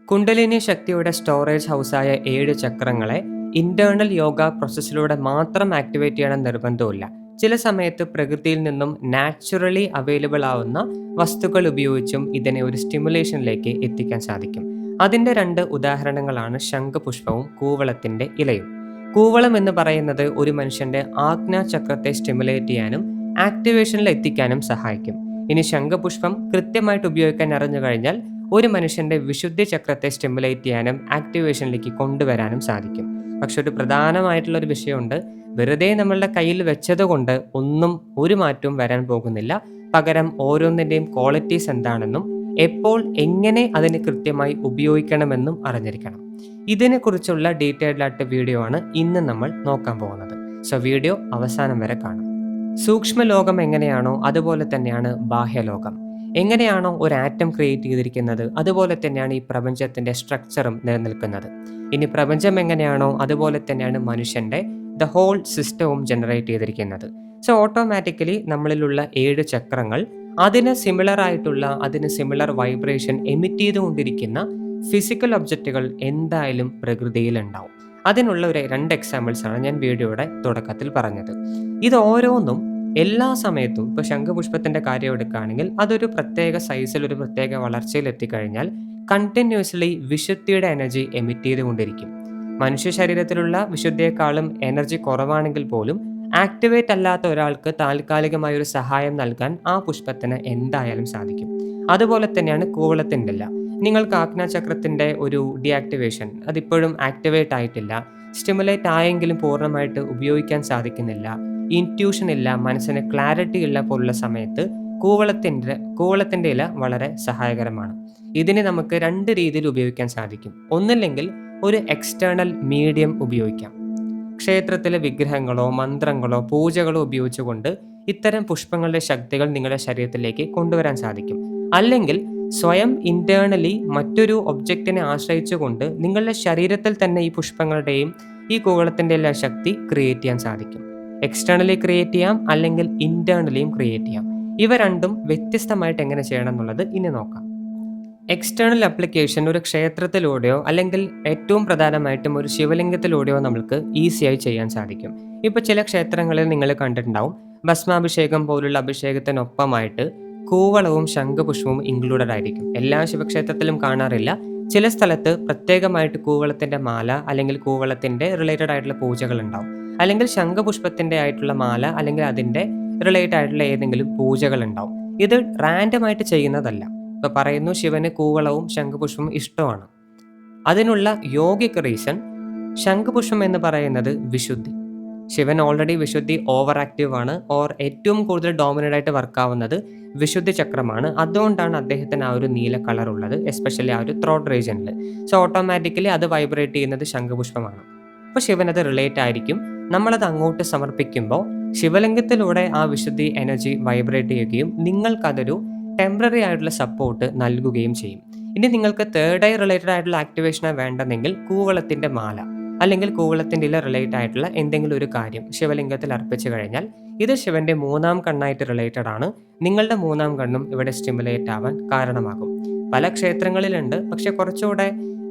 കുണ്ടലിനി ശക്തിയുടെ storage ഹൗസായ 7 ചക്രങ്ങളെ internal yoga പ്രോസസ്സിലൂടെ മാത്രം activate ചെയ്യണം നിർബന്ധമില്ല. ചില സമയത്ത് പ്രകൃതിയിൽ നിന്നും നാച്ചുറലി അവൈലബിൾ ആവുന്ന വസ്തുക്കൾ ഉപയോഗിച്ചും ഇതിനെ ഒരു സ്റ്റിമുലേഷനിലേക്ക് എത്തിക്കാൻ സാധിക്കും. അതിന്റെ 2 ഉദാഹരണങ്ങളാണ് ശംഖുപുഷ്പവും കൂവളത്തിന്റെ ഇലയും. കൂവളം എന്ന് പറയുന്നത് ഒരു മനുഷ്യന്റെ ആജ്ഞാചക്രത്തെ സ്റ്റിമുലേറ്റ് ചെയ്യാനും ആക്ടിവേഷനിൽ എത്തിക്കാനും സഹായിക്കും. ഇനി ശംഖുപുഷ്പം കൃത്യമായിട്ട് ഉപയോഗിക്കാൻ അറിഞ്ഞു കഴിഞ്ഞാൽ ഒരു മനുഷ്യന്റെ വിശുദ്ധി ചക്രത്തെ സ്റ്റിമുലേറ്റ് ചെയ്യാനും ആക്ടിവേഷനിലേക്ക് കൊണ്ടുവരാനും സാധിക്കും. പക്ഷെ ഒരു പ്രധാനമായിട്ടുള്ള ഒരു വിഷയമുണ്ട്. വെറുതെ നമ്മളുടെ കയ്യിൽ വെച്ചത് കൊണ്ട് ഒന്നും ഒരു മാറ്റവും വരാൻ പോകുന്നില്ല. പകരം ഓരോന്നിൻ്റെയും ക്വാളിറ്റീസ് എന്താണെന്നും എപ്പോൾ എങ്ങനെ അതിനെ കൃത്യമായി ഉപയോഗിക്കണമെന്നും അറിഞ്ഞിരിക്കണം. ഇതിനെക്കുറിച്ചുള്ള ഡീറ്റെയിൽഡ് ആയിട്ട് വീഡിയോ ആണ് ഇന്ന് നമ്മൾ നോക്കാൻ പോകുന്നത്. സോ വീഡിയോ അവസാനം വരെ കാണാം. സൂക്ഷ്മ ലോകം എങ്ങനെയാണോ അതുപോലെ തന്നെയാണ് ബാഹ്യലോകം. എങ്ങനെയാണോ ഒരു ആറ്റം ക്രിയേറ്റ് ചെയ്തിരിക്കുന്നത് അതുപോലെ തന്നെയാണ് ഈ പ്രപഞ്ചത്തിന്റെ സ്ട്രക്ചറും നിലനിൽക്കുന്നത്. ഇനി പ്രപഞ്ചം എങ്ങനെയാണോ അതുപോലെ തന്നെയാണ് മനുഷ്യന്റെ ദ ഹോൾ സിസ്റ്റവും ജനറേറ്റ് ചെയ്തിരിക്കുന്നത്. സോ ഓട്ടോമാറ്റിക്കലി നമ്മളിലുള്ള 7 ചക്രങ്ങൾ അതിന് സിമിലർ വൈബ്രേഷൻ എമിറ്റ് ചെയ്തുകൊണ്ടിരിക്കുന്ന ഫിസിക്കൽ ഒബ്ജക്റ്റുകൾ എന്തായാലും പ്രകൃതിയിൽ ഉണ്ടാവും. അതിനുള്ള ഒരു 2 എക്സാമ്പിൾസ് ആണ് ഞാൻ വീഡിയോയുടെ തുടക്കത്തിൽ പറഞ്ഞത്. ഇത് ഓരോന്നും എല്ലാ സമയത്തും ഇപ്പോൾ ശംഖുപുഷ്പത്തിന്റെ കാര്യം എടുക്കുകയാണെങ്കിൽ അതൊരു പ്രത്യേക സൈസിൽ ഒരു പ്രത്യേക വളർച്ചയിൽ എത്തിക്കഴിഞ്ഞാൽ കണ്ടിന്യൂസ്ലി വിശുദ്ധിയുടെ എനർജി എമിറ്റ് ചെയ്തുകൊണ്ടിരിക്കും. മനുഷ്യ ശരീരത്തിലുള്ള വിശുദ്ധിയെക്കാളും എനർജി കുറവാണെങ്കിൽ പോലും ആക്ടിവേറ്റ് അല്ലാത്ത ഒരാൾക്ക് താൽക്കാലികമായ ഒരു സഹായം നൽകാൻ ആ പുഷ്പത്തിന് എന്തായാലും സാധിക്കും. അതുപോലെ തന്നെയാണ് കൂവളത്തിൻ്റെ ഇല. നിങ്ങൾക്ക് ആജ്ഞാചക്രത്തിന്റെ ഒരു ഡീആക്ടിവേഷൻ അതിപ്പോഴും ആക്ടിവേറ്റ് ആയിട്ടില്ല, സ്റ്റിമുലേറ്റ് ആയെങ്കിലും പൂർണ്ണമായിട്ട് ഉപയോഗിക്കാൻ സാധിക്കുന്നില്ല, ഇൻറ്റ്യൂഷൻ ഇല്ല, മനസ്സിന് ക്ലാരിറ്റി ഇല്ല പോലുള്ള സമയത്ത് കൂവളത്തിന്റെ ഇല വളരെ സഹായകരമാണ്. ഇതിനെ നമുക്ക് 2 രീതിയിൽ ഉപയോഗിക്കാൻ സാധിക്കും. ഒന്നില്ലെങ്കിൽ ഒരു എക്സ്റ്റേണൽ മീഡിയം ഉപയോഗിക്കാം. ക്ഷേത്രത്തിലെ വിഗ്രഹങ്ങളോ മന്ത്രങ്ങളോ പൂജകളോ ഉപയോഗിച്ചുകൊണ്ട് ഇത്തരം പുഷ്പങ്ങളുടെ ശക്തികൾ നിങ്ങളുടെ ശരീരത്തിലേക്ക് കൊണ്ടുവരാൻ സാധിക്കും. അല്ലെങ്കിൽ സ്വയം ഇന്റേണലി മറ്റൊരു ഒബ്ജക്റ്റിനെ ആശ്രയിച്ചുകൊണ്ട് നിങ്ങളുടെ ശരീരത്തിൽ തന്നെ ഈ പുഷ്പങ്ങളുടെയും ഈ കൂവളത്തിന്റെ എല്ലാ ശക്തി ക്രിയേറ്റ് ചെയ്യാൻ സാധിക്കും. എക്സ്റ്റേണലി ക്രിയേറ്റ് ചെയ്യാം, അല്ലെങ്കിൽ ഇന്റേണലിയും ക്രിയേറ്റ് ചെയ്യാം. ഇവ രണ്ടും വ്യത്യസ്തമായിട്ട് എങ്ങനെ ചെയ്യണം എന്നുള്ളത് ഇനി നോക്കാം. എക്സ്റ്റേണൽ ആപ്ലിക്കേഷൻ ഒരു ക്ഷേത്രത്തിലൂടെയോ അല്ലെങ്കിൽ ഏറ്റവും പ്രധാനമായിട്ടും ഒരു ശിവലിംഗത്തിലൂടെയോ നമുക്ക് ഈസിയായി ചെയ്യാൻ സാധിക്കും. ഇപ്പോൾ ചില ക്ഷേത്രങ്ങളിൽ നിങ്ങൾ കണ്ടിട്ടുണ്ടാവും, ഭസ്മാഭിഷേകം പോലുള്ള അഭിഷേകത്തിനൊപ്പമായിട്ട് കൂവളവും ശംഖുപുഷ്പവും ഇൻക്ലൂഡഡ് ആയിരിക്കും. എല്ലാ ശിവക്ഷേത്രത്തിലും കാണാറില്ല. ചില സ്ഥലത്ത് പ്രത്യേകമായിട്ട് കൂവളത്തിന്റെ മാല അല്ലെങ്കിൽ കൂവളത്തിന്റെ റിലേറ്റഡ് ആയിട്ടുള്ള പൂജകൾ ഉണ്ടാവും. അല്ലെങ്കിൽ ശംഖുപുഷ്പത്തിന്റെ ആയിട്ടുള്ള മാല അല്ലെങ്കിൽ അതിന്റെ റിലേറ്റഡ് ആയിട്ടുള്ള ഏതെങ്കിലും പൂജകൾ ഉണ്ടാവും. ഇത് റാൻഡമായിട്ട് ചെയ്യുന്നതല്ല. ഇപ്പൊ പറയുന്നു ശിവന് കൂവളവും ശംഖുപുഷ്പവും ഇഷ്ടമാണ്. അതിനുള്ള യോഗിക് റീസൺ, ശംഖുപുഷ്പം എന്ന് പറയുന്നത് വിശുദ്ധി. ശിവൻ ഓൾറെഡി വിശുദ്ധി ഓവർ ആക്റ്റീവ് ആണ്, ഓർ ഏറ്റവും കൂടുതൽ ഡോമിനേറ്റ് ആയിട്ട് വർക്കാവുന്നത് വിശുദ്ധി ചക്രമാണ്. അതുകൊണ്ടാണ് അദ്ദേഹത്തിന് ആ ഒരു നീല കളർ ഉള്ളത്, എസ്പെഷ്യലി ആ ഒരു ത്രോട്ട് റീജിയനിൽ. സോ ഓട്ടോമാറ്റിക്കലി അത് വൈബ്രേറ്റ് ചെയ്യുന്നത് ശംഖുപുഷ്പമാണ്. അപ്പോൾ ശിവൻ അത് റിലേറ്റ് ആയിരിക്കും. നമ്മളത് അങ്ങോട്ട് സമർപ്പിക്കുമ്പോൾ ശിവലിംഗത്തിലൂടെ ആ വിശുദ്ധി എനർജി വൈബ്രേറ്റ് ചെയ്യുകയും നിങ്ങൾക്കതൊരു ടെമ്പററി ആയിട്ടുള്ള സപ്പോർട്ട് നൽകുകയും ചെയ്യും. ഇനി നിങ്ങൾക്ക് തേർഡ് ഐ റിലേറ്റഡ് ആയിട്ടുള്ള ആക്ടിവേഷനാണ് വേണ്ടതെങ്കിൽ കൂവളത്തിന്റെ മാല അല്ലെങ്കിൽ കൂവളത്തിന്റെ ഇല റിലേറ്റഡ് ആയിട്ടുള്ള എന്തെങ്കിലും ഒരു കാര്യം ശിവലിംഗത്തിൽ അർപ്പിച്ചു കഴിഞ്ഞാൽ ഇത് ശിവന്റെ 3ാം കണ്ണായിട്ട് റിലേറ്റഡ് ആണ്. നിങ്ങളുടെ 3ാം കണ്ണും ഇവിടെ സ്റ്റിമുലേറ്റ് ആവാൻ കാരണമാകും. പല ക്ഷേത്രങ്ങളിലുണ്ട്, പക്ഷെ കുറച്ചുകൂടെ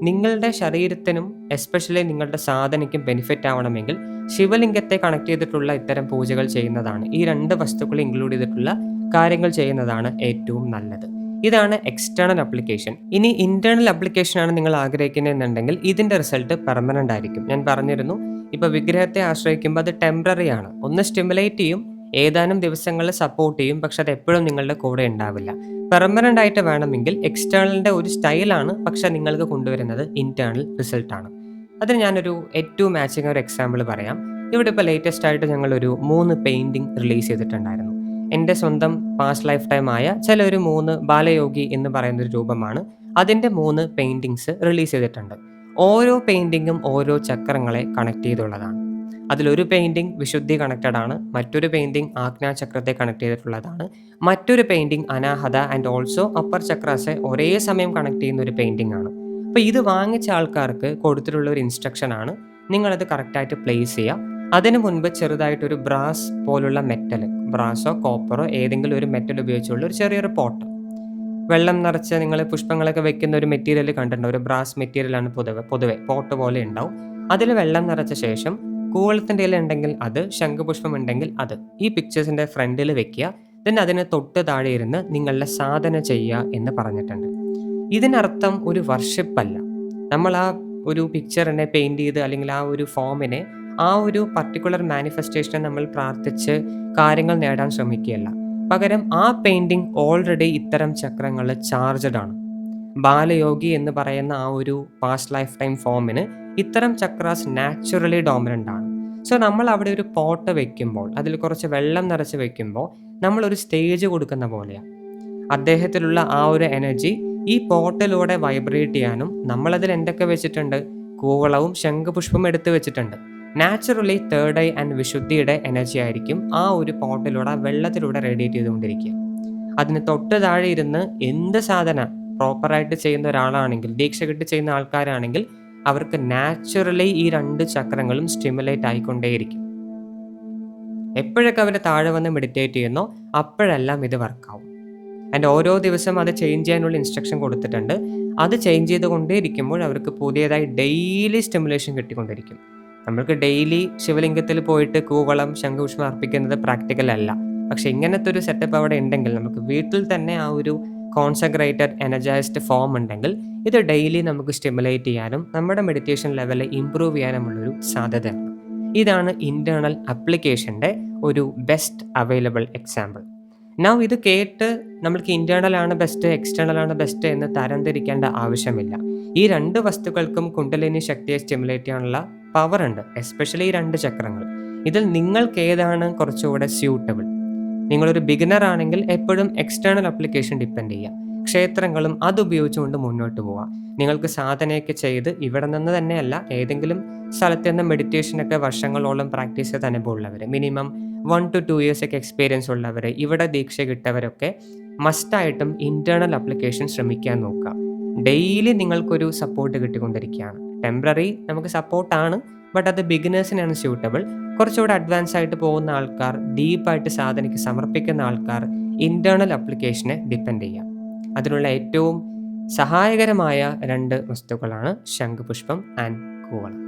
നിങ്ങളുടെ ശരീരത്തിനും എസ്പെഷ്യലി നിങ്ങളുടെ സാധനയ്ക്കും ബെനിഫിറ്റ് ആവണമെങ്കിൽ ശിവലിംഗത്തെ കണക്ട് ചെയ്തിട്ടുള്ള ഇത്തരം പൂജകൾ ചെയ്യുന്നതാണ്, ഈ 2 വസ്തുക്കൾ ഇൻക്ലൂഡ് ചെയ്തിട്ടുള്ള കാര്യങ്ങൾ ചെയ്യുന്നതാണ് ഏറ്റവും നല്ലത്. ഇതാണ് എക്സ്റ്റേണൽ ആപ്ലിക്കേഷൻ. ഇനി ഇന്റേണൽ ആപ്ലിക്കേഷൻ ആണ് നിങ്ങൾ ആഗ്രഹിക്കുന്നതെന്നുണ്ടെങ്കിൽ ഇതിന്റെ റിസൾട്ട് പെർമനന്റ് ആയിരിക്കും. ഞാൻ പറഞ്ഞിരുന്നു, ഇപ്പൊ വിഗ്രഹത്തെ ആശ്രയിക്കുമ്പോൾ അത് ടെമ്പററി ആണ്. ഒന്ന് സ്റ്റിമുലേറ്റ് ചെയ്യും, ഏതാനും ദിവസങ്ങളിൽ സപ്പോർട്ട് ചെയ്യും, പക്ഷെ അത് എപ്പോഴും നിങ്ങളുടെ കൂടെ ഉണ്ടാവില്ല. പെർമനന്റ് ആയിട്ട് വേണമെങ്കിൽ എക്സ്റ്റേണലിന്റെ ഒരു സ്റ്റൈലാണ്, പക്ഷെ നിങ്ങൾക്ക് കൊണ്ടുവരുന്നത് ഇന്റേണൽ റിസൾട്ട് ആണ്. അതിന് ഞാനൊരു ഏറ്റവും മാച്ചിങ് ഒരു എക്സാമ്പിൾ പറയാം. ഇവിടെ ഇപ്പോൾ ലേറ്റസ്റ്റ് ആയിട്ട് ഞങ്ങളൊരു 3 പെയിന്റിംഗ് റിലീസ് ചെയ്തിട്ടുണ്ടായിരുന്നു. എൻ്റെ സ്വന്തം പാസ്റ്റ് ലൈഫ് ടൈം ആയ ചില ഒരു 3 ബാലയോഗി എന്ന് പറയുന്നൊരു രൂപമാണ്. അതിൻ്റെ 3 പെയിന്റിങ്സ് റിലീസ് ചെയ്തിട്ടുണ്ട്. ഓരോ പെയിന്റിങ്ങും ഓരോ ചക്രങ്ങളെ കണക്ട് ചെയ്തുള്ളതാണ്. അതിലൊരു പെയിന്റിംഗ് വിശുദ്ധി കണക്റ്റഡ് ആണ്, മറ്റൊരു പെയിന്റിംഗ് ആജ്ഞാചക്രത്തെ കണക്ട് ചെയ്തിട്ടുള്ളതാണ്, മറ്റൊരു പെയിന്റിംഗ് അനാഹത ആൻഡ് ഓൾസോ അപ്പർ ചക്രാസെ ഒരേ സമയം കണക്ട് ചെയ്യുന്ന ഒരു പെയിന്റിംഗ് ആണ്. അപ്പോൾ ഇത് വാങ്ങിച്ച ആൾക്കാർക്ക് കൊടുത്തിട്ടുള്ള ഒരു ഇൻസ്ട്രക്ഷൻ ആണ്, നിങ്ങളത് കറക്റ്റായിട്ട് പ്ലേസ് ചെയ്യുക. അതിനു മുൻപ് ചെറുതായിട്ടൊരു ബ്രാസ് പോലുള്ള മെറ്റൽ, ബ്രാസോ കോപ്പറോ ഏതെങ്കിലും ഒരു മെറ്റൽ ഉപയോഗിച്ചുള്ള ഒരു ചെറിയൊരു പോട്ട്, വെള്ളം നിറച്ച് നിങ്ങൾ പുഷ്പങ്ങളൊക്കെ വെക്കുന്ന ഒരു മെറ്റീരിയൽ കണ്ടിട്ടുണ്ടോ? ഒരു ബ്രാസ് മെറ്റീരിയലാണ് പൊതുവെ പോട്ട് പോലെ ഉണ്ടാവും. അതിൽ വെള്ളം നിറച്ച ശേഷം കൂവളത്തിൻ്റെ ഇല ഉണ്ടെങ്കിൽ അത്, ശംഖുപുഷ്പം ഉണ്ടെങ്കിൽ അത് ഈ പിക്ചേഴ്സിൻ്റെ ഫ്രണ്ടിൽ വെക്കുക. ദെൻ അതിന് തൊട്ട് താഴെ ഇരുന്ന് നിങ്ങളുടെ സാധന ചെയ്യുക എന്ന് പറഞ്ഞിട്ടുണ്ട്. ഇതിനർത്ഥം ഒരു വർഷിപ്പ് അല്ല. നമ്മൾ ആ ഒരു പിക്ചറിനെ പെയിൻറ് ചെയ്ത് അല്ലെങ്കിൽ ആ ഒരു ഫോമിനെ, ആ ഒരു പർട്ടിക്കുലർ മാനിഫെസ്റ്റേഷനെ നമ്മൾ പ്രാർത്ഥിച്ച് കാര്യങ്ങൾ നേടാൻ ശ്രമിക്കുകയല്ല. പകരം ആ പെയിൻറ്റിങ് ഓൾറെഡി ഇത്തരം ചക്രങ്ങൾ ചാർജഡ് ആണ്. ബാലയോഗി എന്ന് പറയുന്ന ആ ഒരു പാസ്റ്റ് ലൈഫ് ടൈം ഫോമിന് ഇത്തരം ചക്രാസ് നാച്ചുറലി ഡോമിനൻ്റ് ആണ്. സോ നമ്മൾ അവിടെ ഒരു പോട്ട് വെക്കുമ്പോൾ, അതിൽ കുറച്ച് വെള്ളം നിറച്ച് വെക്കുമ്പോൾ നമ്മളൊരു സ്റ്റേജ് കൊടുക്കുന്ന പോലെയാണ്. അദ്ദേഹത്തിലുള്ള ആ ഒരു എനർജി ഈ പോട്ടിലൂടെ വൈബ്രേറ്റ് ചെയ്യാനും നമ്മളതിൽ എന്തൊക്കെ വെച്ചിട്ടുണ്ട്? കൂവളവും ശംഖുപുഷ്പം എടുത്ത് വെച്ചിട്ടുണ്ട്. നാച്ചുറലി തേർഡ് ഐ ആൻഡ് വിശുദ്ധിയുടെ എനർജി ആയിരിക്കും ആ ഒരു പോട്ടിലൂടെ, വെള്ളത്തിലൂടെ റേഡിയേറ്റ് ചെയ്തുകൊണ്ടിരിക്കുക. അതിന് തൊട്ട് താഴെ ഇരുന്ന് എന്ത് സാധന പ്രോപ്പറായിട്ട് ചെയ്യുന്ന ഒരാളാണെങ്കിൽ, ദീക്ഷ കിട്ടി ചെയ്യുന്ന ആൾക്കാരാണെങ്കിൽ അവർക്ക് നാച്ചുറലി ഈ 2 ചക്രങ്ങളും സ്റ്റിമുലേറ്റ് ആയിക്കൊണ്ടേയിരിക്കും. എപ്പോഴൊക്കെ അവർ താഴെ വന്ന് മെഡിറ്റേറ്റ് ചെയ്യുന്നോ അപ്പോഴെല്ലാം ഇത് വർക്കാവും. ആൻഡ് ഓരോ ദിവസം അത് ചേഞ്ച് ചെയ്യാനുള്ള ഇൻസ്ട്രക്ഷൻ കൊടുത്തിട്ടുണ്ട്. അത് ചേഞ്ച് ചെയ്തുകൊണ്ടേയിരിക്കുമ്പോൾ അവർക്ക് പുതിയതായി ഡെയിലി സ്റ്റിമുലേഷൻ കിട്ടിക്കൊണ്ടിരിക്കും. നമ്മൾക്ക് ഡെയിലി ശിവലിംഗത്തിൽ പോയിട്ട് കൂവളം ശംഖുപുഷ്പം അർപ്പിക്കുന്നത് പ്രാക്ടിക്കൽ അല്ല. പക്ഷെ ഇങ്ങനത്തെ ഒരു സെറ്റപ്പ് അവിടെ ഉണ്ടെങ്കിൽ, നമുക്ക് വീട്ടിൽ തന്നെ ആ ഒരു കോൺസെൻട്രേറ്റഡ് എനർജൈസ്ഡ് ഫോം ഉണ്ടെങ്കിൽ ഇത് ഡെയിലി നമുക്ക് സ്റ്റിമുലേറ്റ് ചെയ്യാനും നമ്മുടെ മെഡിറ്റേഷൻ ലെവൽ ഇമ്പ്രൂവ് ചെയ്യാനുമുള്ളൊരു സാധ്യതയാണ്. ഇതാണ് ഇൻറ്റേർണൽ അപ്ലിക്കേഷൻ്റെ ഒരു ബെസ്റ്റ് അവൈലബിൾ എക്സാമ്പിൾ. നൗ ഇത് കേട്ട് നമ്മൾക്ക് ഇൻറ്റേർണൽ ആണ് ബെസ്റ്റ്, എക്സ്റ്റേണൽ ആണ് ബെസ്റ്റ് എന്ന് തരംതിരിക്കേണ്ട ആവശ്യമില്ല. ഈ 2 വസ്തുക്കൾക്കും കുണ്ടലിനി ശക്തിയെ സ്റ്റിമുലേറ്റ് ചെയ്യാനുള്ള പവർ ഉണ്ട്, എസ്പെഷ്യലി ഈ 2 ചക്രങ്ങൾ. ഇതിൽ നിങ്ങൾക്ക് ഏതാണ് കുറച്ചുകൂടെ സ്യൂട്ടബിൾ? നിങ്ങളൊരു ബിഗിനർ ആണെങ്കിൽ എപ്പോഴും എക്സ്റ്റേണൽ അപ്ലിക്കേഷൻ ഡിപ്പെൻഡ് ചെയ്യുക. ക്ഷേത്രങ്ങളും അതുപയോഗിച്ചുകൊണ്ട് മുന്നോട്ട് പോവുക. നിങ്ങൾക്ക് സാധനയൊക്കെ ചെയ്ത് ഇവിടെ നിന്ന് തന്നെയല്ല, ഏതെങ്കിലും സ്ഥലത്ത് നിന്ന് മെഡിറ്റേഷനൊക്കെ വർഷങ്ങളോളം പ്രാക്ടീസ് ചെയ്ത് അനുഭവമുള്ളവർ, മിനിമം 1 to 2 years ഒക്കെ എക്സ്പീരിയൻസ് ഉള്ളവർ, ഇവിടെ ദീക്ഷ കിട്ടവരൊക്കെ മസ്റ്റായിട്ടും ഇൻറ്റേർണൽ അപ്ലിക്കേഷൻ ശ്രമിക്കാൻ നോക്കുക. ഡെയിലി നിങ്ങൾക്കൊരു സപ്പോർട്ട് കിട്ടിക്കൊണ്ടിരിക്കുകയാണ്. ടെമ്പററി നമുക്ക് സപ്പോർട്ടാണ്, ബട്ട് അത് ബിഗിനേഴ്സിനാണ് സ്യൂട്ടബിൾ. കുറച്ചുകൂടെ അഡ്വാൻസ് ആയിട്ട് പോകുന്ന ആൾക്കാർ, ഡീപ്പായിട്ട് സാധനയ്ക്ക് സമർപ്പിക്കുന്ന ആൾക്കാർ ഇൻറ്റേർണൽ അപ്ലിക്കേഷനെ ഡിപ്പെൻഡ് ചെയ്യുക. അതിനുള്ള ഏറ്റവും സഹായകരമായ 2 വസ്തുക്കളാണ് ശംഖുപുഷ്പം ആൻഡ് കൂവളം.